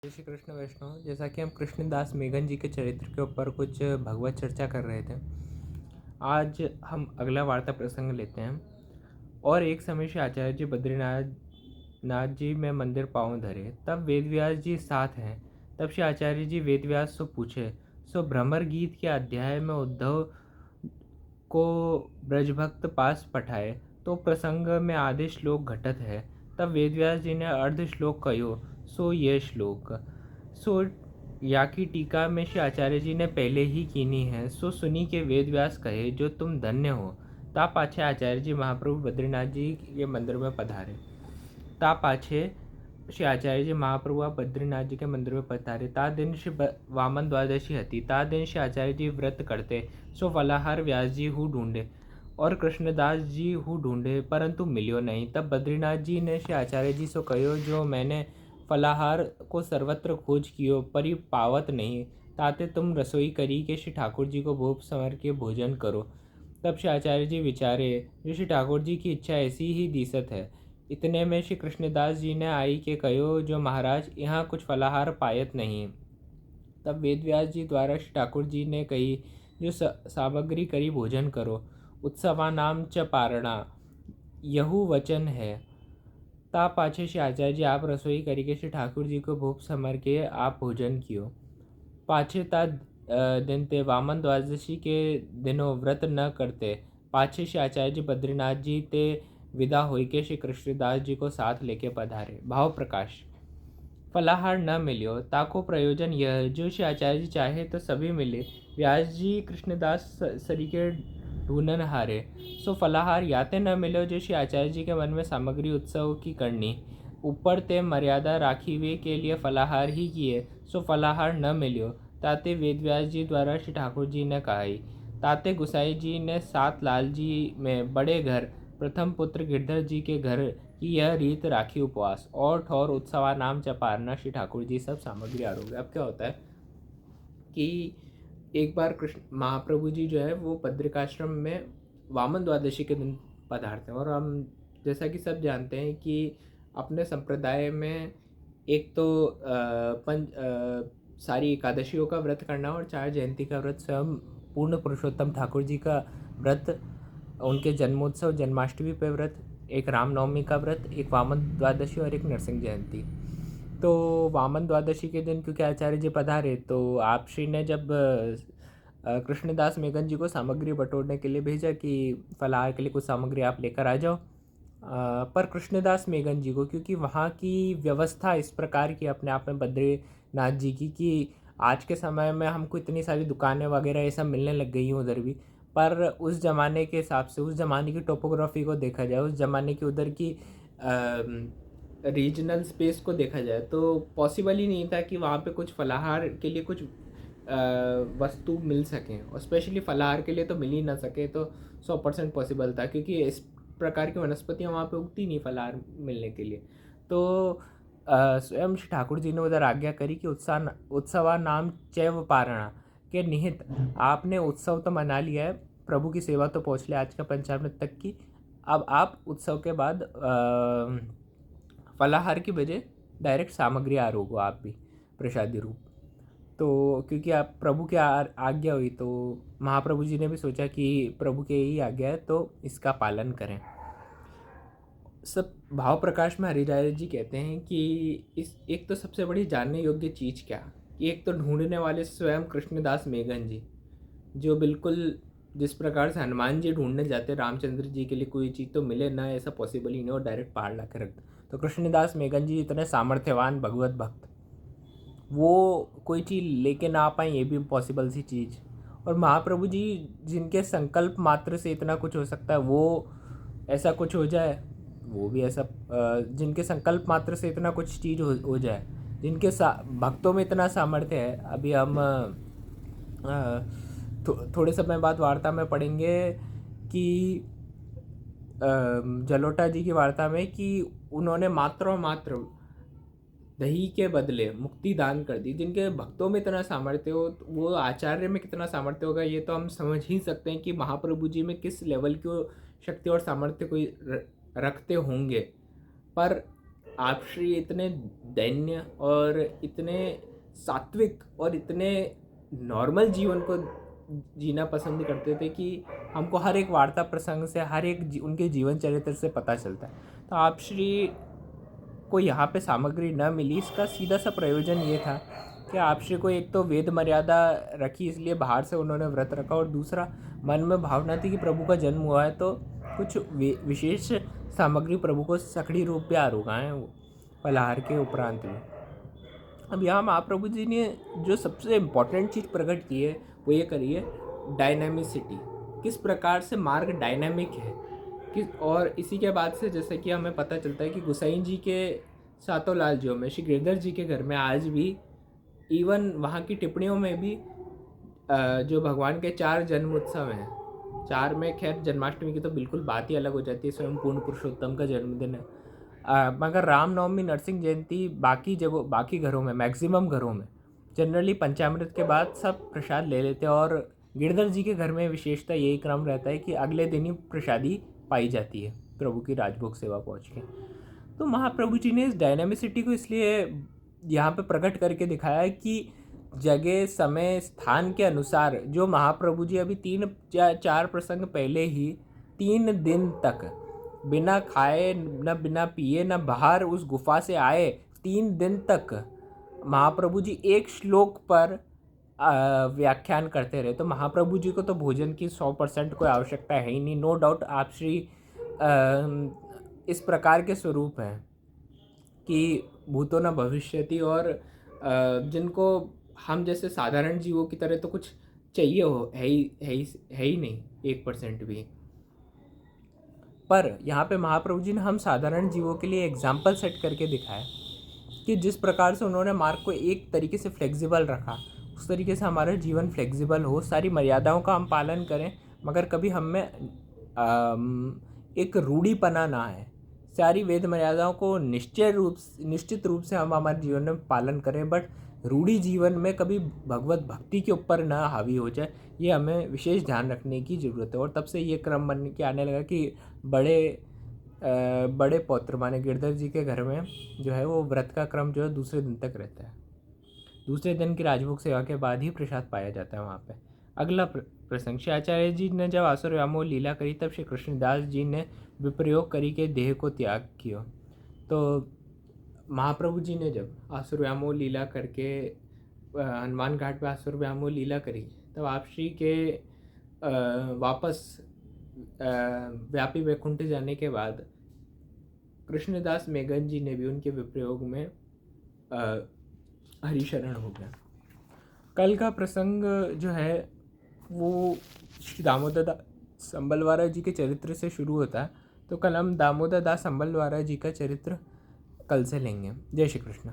जय श्री कृष्ण वैष्णव। जैसा कि हम कृष्णदास मेघन जी के चरित्र के ऊपर कुछ भगवत चर्चा कर रहे थे, आज हम अगला वार्ता प्रसंग लेते हैं। और एक समय श्री आचार्य जी बद्रीनाथ जी में मंदिर पाँव धरे, तब वेदव्यास जी साथ हैं। तब श्री आचार्य जी वेदव्यास से पूछे, सो भ्रमर गीत के अध्याय में उद्धव को ब्रजभक्त पास पठाए, तो प्रसंग में आधे श्लोक घटत है। तब वेदव्यास जी ने अर्ध श्लोक कहो, सो ये श्लोक सो या की टीका में श्री आचार्य जी ने पहले ही कीनी है। सो सुनी के वेदव्यास कहे, जो तुम धन्य हो। ता पाछे आचार्य जी महाप्रभु बद्रीनाथ जी के मंदिर में पधारे। ता पाछे श्री आचार्य जी महाप्रभु बद्रीनाथ जी के मंदिर में पधारे। ता दिन श्री वामन द्वादशी हती। ता दिन श्री आचार्य जी व्रत करते। सो फलाहार व्यास जी हु ढूंढे और कृष्णदास जी हु ढूंढे, परंतु मिलियो नहीं। तब बद्रीनाथ जी ने श्री आचार्य जी सो कहो, जो मैंने फलाहार को सर्वत्र खोज कियो, परि पावत नहीं। ताते तुम रसोई करी के श्री ठाकुर जी को भोग संवर के भोजन करो। तब श्री आचार्य जी विचारे, जो श्री ठाकुर जी की इच्छा ऐसी ही दिसत है। इतने में श्री कृष्णदास जी ने आई के कहो, जो महाराज यहाँ कुछ फलाहार पायत नहीं। तब वेदव्यास जी द्वारा श्री ठाकुर जी ने कही, जो सामग्री करी भोजन करो। उत्सवा नाम च पारणा, यहू वचन है। ता पाछे श्री आचार्य जी आप रसोई करी के श्री ठाकुर जी को भोग समर के आप भोजन कियो। पाछे ता दिन ते वामन द्वादशी के दिनों व्रत न करते। पाछे श्री आचार्य जी बद्रीनाथ जी ते विदा होई के श्री कृष्णदास जी को साथ लेके पधारे। भाव प्रकाश। फलाहार न मिलियो, ताको प्रयोजन यह, जो श्री आचार्य जी चाहे तो सभी मिले। व्यास जी कृष्णदास सरीके ढूंढन हारे। सो फलाहार याते न मिलो, जो श्री आचार्य जी के मन में सामग्री उत्सव की करनी। ऊपर ते मर्यादा राखी वे के लिए फलाहार ही किए। सो फलाहार न मिलियो। ताते वेदव्यास जी द्वारा श्री ठाकुर जी ने कहाई। ताते गुसाई जी ने सात लाल जी में बड़े घर प्रथम पुत्र गिरधर जी के घर की यह रीत राखी उपवास और ठौर उत्सवा नाम चपारना श्री ठाकुर जी सब सामग्री आरोग्य। अब क्या होता है कि एक बार कृष्ण महाप्रभु जी जो है वो बद्रिकाश्रम में वामन द्वादशी के दिन पधारते हैं। और हम जैसा कि सब जानते हैं कि अपने संप्रदाय में एक तो सारी एकादशियों का व्रत करना और चार जयंती का व्रत, स्वयं पूर्ण पुरुषोत्तम ठाकुर जी का व्रत, उनके जन्मोत्सव जन्माष्टमी पे व्रत, एक रामनवमी का व्रत, एक वामन द्वादशी और एक नरसिंह जयंती। तो वामन द्वादशी के दिन क्योंकि आचार्य जी पधारे, तो आप श्री ने जब कृष्णदास मेघन जी को सामग्री बटोरने के लिए भेजा कि फलाहार के लिए कुछ सामग्री आप लेकर आ जाओ, पर कृष्णदास मेघन जी को क्योंकि वहाँ की व्यवस्था इस प्रकार की अपने आप में बद्रीनाथ जी की कि आज के समय में हमको इतनी सारी दुकानें वगैरह ये सब मिलने लग गई हैं उधर भी, पर उस ज़माने के हिसाब से, उस ज़माने की टोपोग्राफी को देखा जाए, उस ज़माने की उधर की रीजनल स्पेस को देखा जाए, तो पॉसिबल ही नहीं था कि वहाँ पे कुछ फलाहार के लिए कुछ वस्तु मिल सकें, और स्पेशली फलाहार के लिए तो मिल ही ना सके। तो 100% पॉसिबल था, क्योंकि इस प्रकार की वनस्पतियाँ वहाँ पे उगती नहीं फलाहार मिलने के लिए। तो स्वयं श्री ठाकुर जी ने उधर आज्ञा करी कि उत्सवा नाम चैव पारणा के निहित आपने उत्सव तो मना लिया है, प्रभु की सेवा तो पहुँच लिया आज का पंचामृत तक की, अब आप उत्सव के बाद फलाहार की बजाय डायरेक्ट सामग्री आरोगो आप भी प्रसादी रूप। तो क्योंकि आप प्रभु की आज्ञा हुई, तो महाप्रभु जी ने भी सोचा कि प्रभु की यही आज्ञा है तो इसका पालन करें। सब भाव प्रकाश में हरिराय जी कहते हैं कि इस एक तो सबसे बड़ी जानने योग्य चीज़ क्या कि एक तो ढूंढने वाले स्वयं कृष्णदास मेघन जी, जो बिल्कुल जिस प्रकार से हनुमान जी ढूंढने जाते रामचंद्र जी के लिए कोई चीज़ तो मिले ना, ऐसा पॉसिबल ही नहीं, और डायरेक्ट पहाड़ ला के रख दो। तो कृष्णदास मेघन जी इतने सामर्थ्यवान भगवत भक्त, वो कोई चीज़ लेके ना आ पाए ये भी पॉसिबल सी चीज़। और महाप्रभु जी जिनके संकल्प मात्र से इतना कुछ हो सकता है, वो ऐसा कुछ हो जाए, वो भी ऐसा जिनके संकल्प मात्र से इतना कुछ चीज़ हो जाए, जिनके भक्तों में इतना सामर्थ्य है। अभी हम थोड़े समय बाद वार्ता में पढ़ेंगे कि जलोटा जी की वार्ता में कि उन्होंने मात्र और मात्र दही के बदले मुक्ति दान कर दी। जिनके भक्तों में इतना सामर्थ्य हो, तो वो आचार्य में कितना सामर्थ्य होगा ये तो हम समझ ही सकते हैं कि महाप्रभु जी में किस लेवल की शक्ति और सामर्थ्य कोई रखते होंगे। पर आप श्री इतने दैन्य और इतने सात्विक और इतने नॉर्मल जीवन को जीना पसंद करते थे कि हमको हर एक वार्ता प्रसंग से हर एक उनके जीवन चरित्र से पता चलता है। तो आप श्री को यहाँ पे सामग्री न मिली, इसका सीधा सा प्रयोजन ये था कि आप श्री को एक तो वेद मर्यादा रखी इसलिए बाहर से उन्होंने व्रत रखा, और दूसरा मन में भावना थी कि प्रभु का जन्म हुआ है तो कुछ विशेष सामग्री प्रभु को सकड़ी रूप में आरोगाएँ फलाहार के उपरांत में। अब यहाँ महाप्रभु जी ने जो सबसे इम्पोर्टेंट चीज़ प्रकट की है वो ये करी है, डायनामिसिटी। किस प्रकार से मार्ग डायनामिक है और इसी के बाद से जैसे कि हमें पता चलता है कि गोसाई जी के सातों लाल जियों में, श्री गिरधर जी के घर में आज भी, इवन वहाँ की टिप्पणियों में भी जो भगवान के 4 जन्म उत्सव हैं, 4 में खैर जन्माष्टमी की तो बिल्कुल बात ही अलग हो जाती है, स्वयं पूर्ण पुरुषोत्तम का जन्मदिन है, मगर रामनवमी, नरसिंह जयंती, बाकी जगहों, बाकी घरों में, मैक्सिमम घरों में जनरली पंचामृत के बाद सब प्रसाद ले लेते हैं, और गिरधर जी के घर में विशेषता यही क्रम रहता है कि अगले दिन ही प्रसादी पाई जाती है प्रभु की राजभोग सेवा पहुँच के। तो महाप्रभु जी ने इस डायनामिसिटी को इसलिए यहाँ पे प्रकट करके दिखाया कि जगह, समय, स्थान के अनुसार जो महाप्रभु जी अभी 3-4 प्रसंग पहले ही 3 दिन तक बिना खाए न बिना पिए न बाहर उस गुफा से आए, 3 दिन तक महाप्रभु जी एक श्लोक पर व्याख्यान करते रहे। तो महाप्रभु जी को तो भोजन की 100% कोई आवश्यकता है ही नहीं। नो डाउट आप श्री इस प्रकार के स्वरूप हैं कि भूतो न भविष्यति, और जिनको हम जैसे साधारण जीवों की तरह तो कुछ चाहिए है ही नहीं 1% भी। पर यहाँ पे महाप्रभु जी ने हम साधारण जीवों के लिए एग्जाम्पल सेट करके दिखाया कि जिस प्रकार से उन्होंने मार्ग को एक तरीके से फ्लेक्सिबल रखा, उस तरीके से हमारा जीवन फ्लेक्सिबल हो, सारी मर्यादाओं का हम पालन करें, मगर कभी हम में एक रूढ़ीपना ना है। सारी वेद मर्यादाओं को निश्चित रूप से हम हमारे जीवन में पालन करें, बट रूढ़ी जीवन में कभी भगवत भक्ति के ऊपर ना हावी हो जाए, ये हमें विशेष ध्यान रखने की ज़रूरत है। और तब से ये क्रम बन के आने लगा कि बड़े पौत्र माने गिरधर जी के घर में जो है वो व्रत का क्रम जो है दूसरे दिन तक रहता है। दूसरे दिन की राजभोग सेवा के बाद ही प्रसाद पाया जाता है वहाँ पे। अगला प्रसंग, श्री आचार्य जी ने जब आसुर व्यामोह लीला करी तब श्री कृष्णदास जी ने विप्रयोग करी के देह को त्याग किया। तो महाप्रभु जी ने जब आसुर व्यामोह लीला करके हनुमान घाट पे आसुर व्यामोह लीला करी, तब आप श्री के वापस व्यापी वैकुंठ जाने के बाद कृष्णदास मेघन जी ने भी उनके विप्रयोग में हरिशरण हो गया। कल का प्रसंग जो है वो श्री दामोदर दास संबलवारा जी के चरित्र से शुरू होता है। तो कल हम दामोदर दास संबलवारा जी का चरित्र कल से लेंगे। जय श्री कृष्ण।